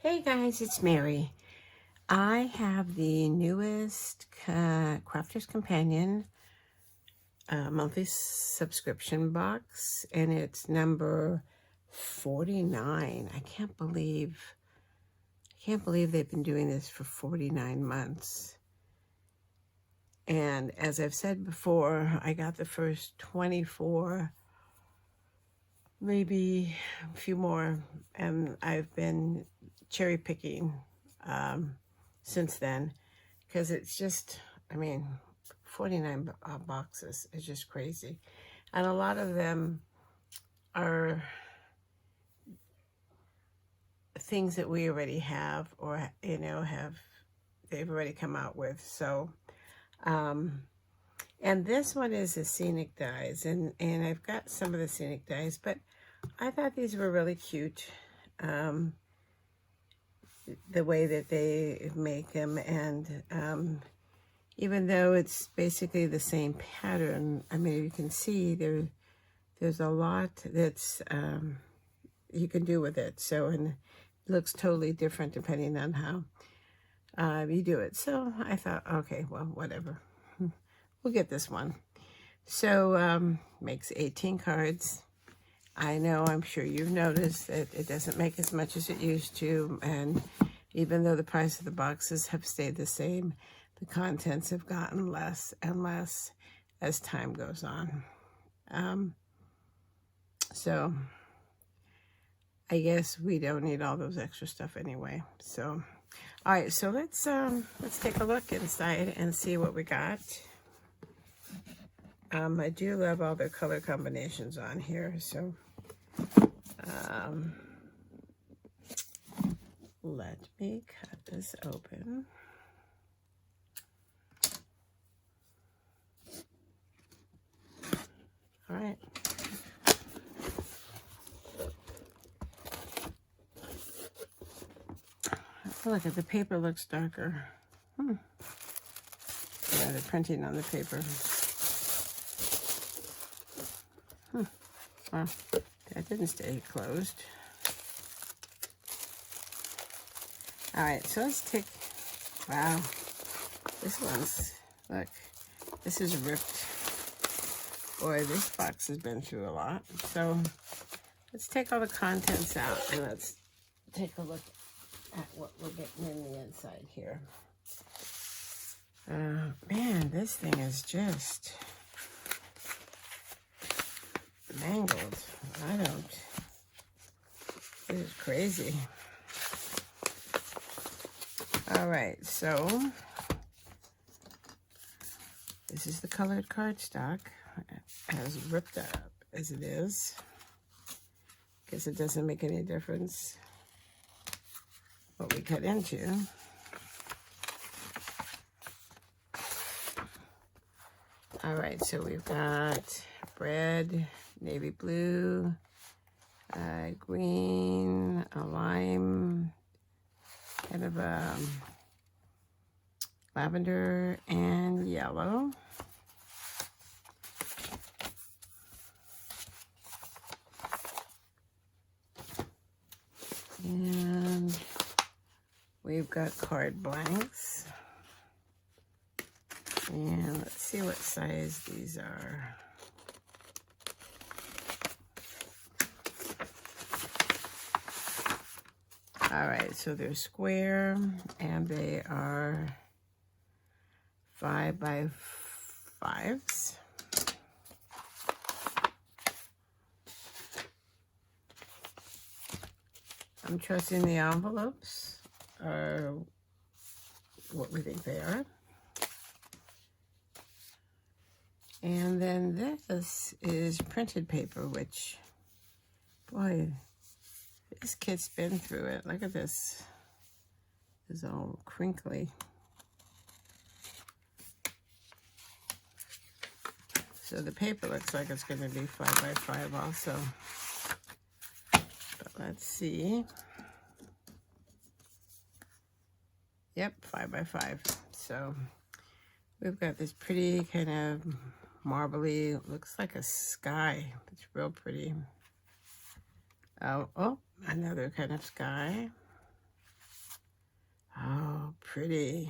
Hey guys, it's Mary. I have the newest Crafter's Companion monthly subscription box, and it's number 49. I can't believe they've been doing this for 49 months. And as I've said before, I got the first 24, maybe a few more, and I've been cherry picking since then, because it's just, 49 boxes is just crazy. And a lot of them are things that we already have, or they've already come out with. So and this one is the Scenic Dies, and I've got some of the Scenic Dies, but I thought these were really cute, the way that they make them. And even though it's basically the same pattern, you can see there's a lot that's you can do with it. So, and it looks totally different depending on how you do it. So I thought, okay, well, whatever. We'll get this one. So makes 18 cards. I know, I'm sure you've noticed that it doesn't make as much as it used to, and even though the price of the boxes have stayed the same, the contents have gotten less and less as time goes on. So I guess we don't need all those extra stuff anyway. So, all right, so let's take a look inside and see what we got. I do love all the color combinations on here, so let me cut this open. All right. Look at the paper, looks darker. Yeah, the printing on the paper. Well, that didn't stay closed. All right, so let's take, wow, this one's, look, this is ripped. Boy, this box has been through a lot. So let's take all the contents out and let's take a look at what we're getting in the inside here. Man, this thing is just mangled. This is crazy. All right, so this is the colored cardstock, as ripped up as it is. Guess it doesn't make any difference what we cut into. All right, so we've got red, navy blue, green, a lime, kind of lavender, and yellow. And we've got card blanks. And let's see what size these are. All right, so they're square, and they are 5 by 5s. I'm trusting the envelopes are what we think they are. And then this is printed paper, which, boy, this kit's been through it. Look at this. It's all crinkly. So the paper looks like it's going to be 5 by 5 also. But let's see. Yep, 5 by 5. So we've got this pretty kind of marbly, looks like a sky. It's real pretty. Oh, another kind of sky. Oh, pretty.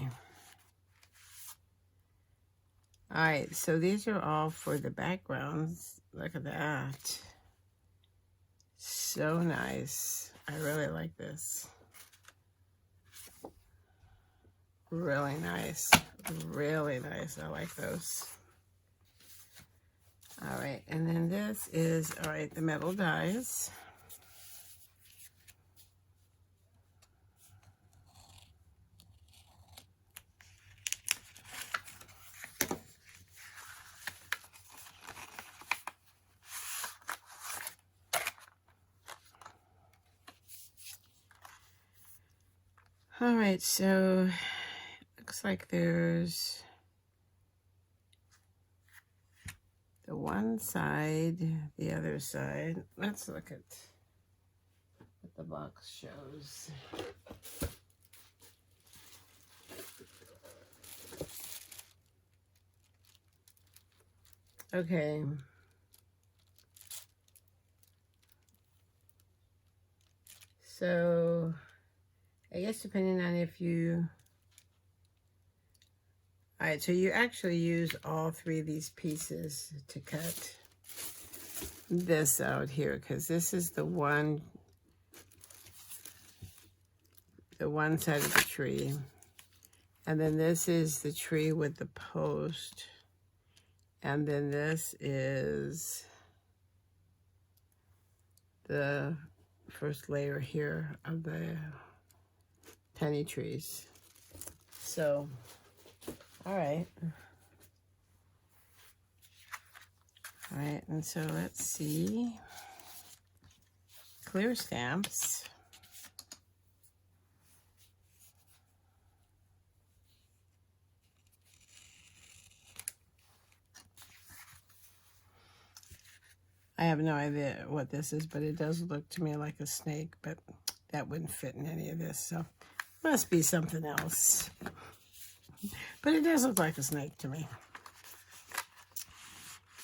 All right, so these are all for the backgrounds. Look at that. So nice. I really like this. Really nice. Really nice. I like those. All right, and then this is, all right, the metal dies. All right, so looks like there's the one side, the other side. Let's look at what the box shows. Okay. So I guess depending on if you, all right, so you actually use all three of these pieces to cut this out here, because this is the one side of the tree, and then this is the tree with the post, and then this is the first layer here of the penny trees. So, all right. All right, and so let's see. Clear stamps. I have no idea what this is, but it does look to me like a snake, but that wouldn't fit in any of this, so must be something else. But it does look like a snake to me.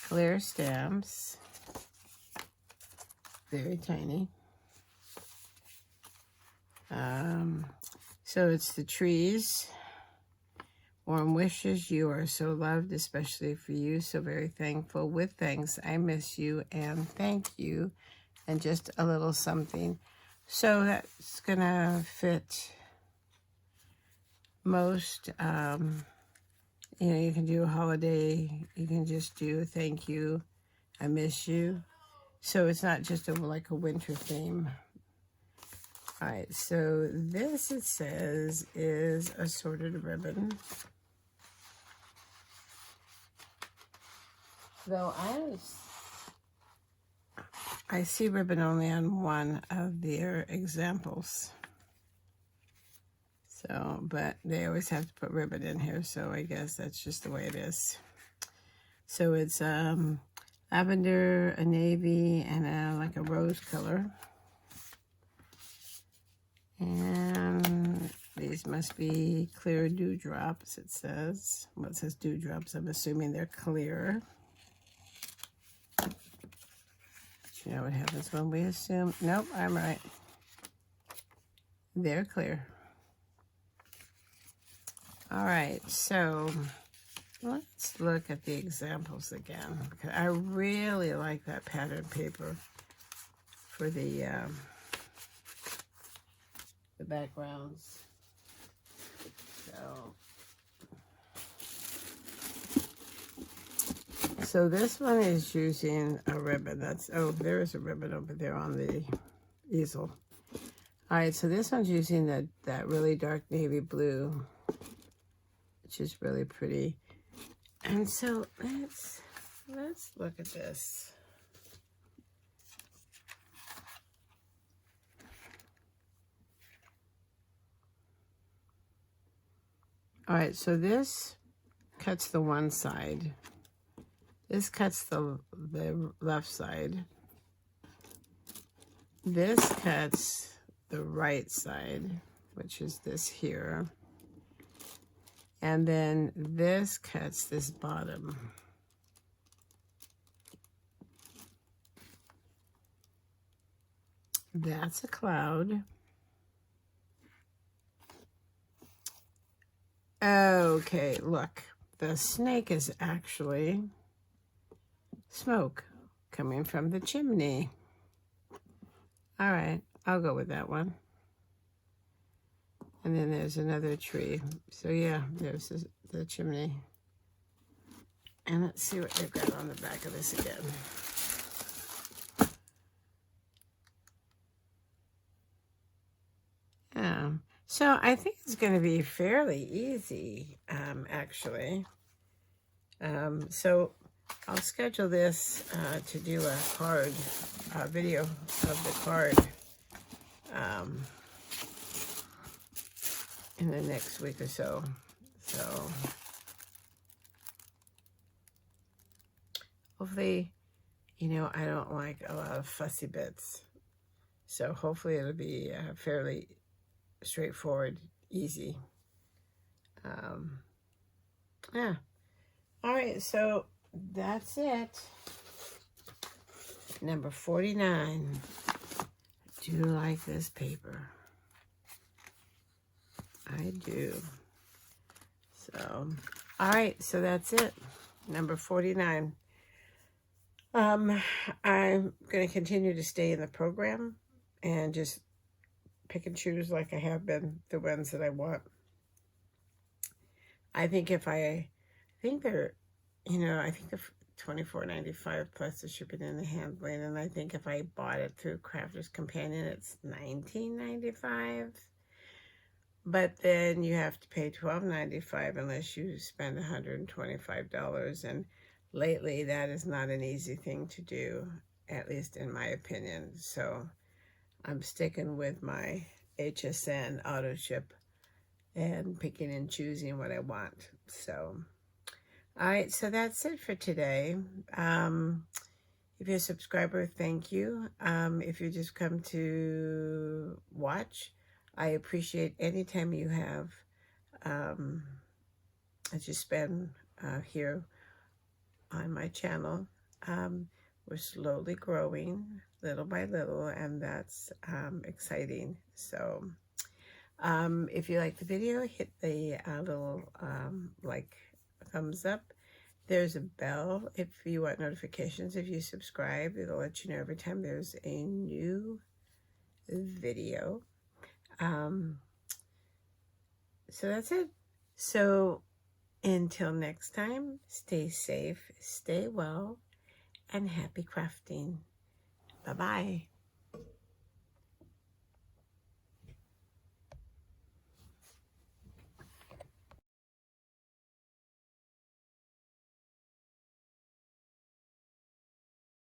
Clear stamps. Very tiny. So it's the trees. Warm wishes, you are so loved, especially for you, so very thankful. With thanks, I miss you, and thank you, and just a little something. So that's gonna fit most, you know, you can do a holiday, you can just do thank you, I miss you. So it's not just like a winter theme. All right, so this, it says, is Assorted Ribbon. Though I see ribbon only on one of their examples. So, but they always have to put ribbon in here, so I guess that's just the way it is. So it's lavender, a navy, and like a rose color. And these must be clear dewdrops, it says. Well, it says dewdrops. I'm assuming they're clear. But you know what happens when we assume? Nope, I'm right. They're clear. All right, so let's look at the examples again. I really like that pattern paper for the backgrounds. So this one is using a ribbon. That's, oh, there is a ribbon over there on the easel. All right, so this one's using that really dark navy blue, which is really pretty. And so let's look at this. All right, so this cuts the one side. This cuts the left side. This cuts the right side, which is this here. And then this cuts this bottom. That's a cloud. Okay, look. The snake is actually smoke coming from the chimney. All right, I'll go with that one. And then there's another tree. So yeah, there's the chimney. And let's see what they've got on the back of this again. So I think it's going to be fairly easy, actually. So I'll schedule this to do a card, video of the card in the next week or so. So hopefully, you know, I don't like a lot of fussy bits. So hopefully it'll be fairly straightforward, easy. Yeah. All right, so that's it. Number 49. Do you like this paper? I do. So, all right, so that's it. Number 49. I'm going to continue to stay in the program and just pick and choose like I have been, the ones that I want. I think they're, you know, I think they're $24.95 plus the shipping and the handling, and I think if I bought it through Crafter's Companion, it's $19.95. But then you have to pay $12.95 unless you spend $125, and lately that is not an easy thing to do, at least in my opinion. So I'm sticking with my HSN auto ship and picking and choosing what I want. So, all right, so that's it for today. If you're a subscriber, thank you. If you just come to watch, I appreciate any time you have that you spend here on my channel. We're slowly growing little by little, and that's exciting. So if you like the video, hit the little like thumbs up. There's a bell if you want notifications. If you subscribe, it'll let you know every time there's a new video. So that's it. So until next time, stay safe, stay well, and happy crafting. Bye-bye.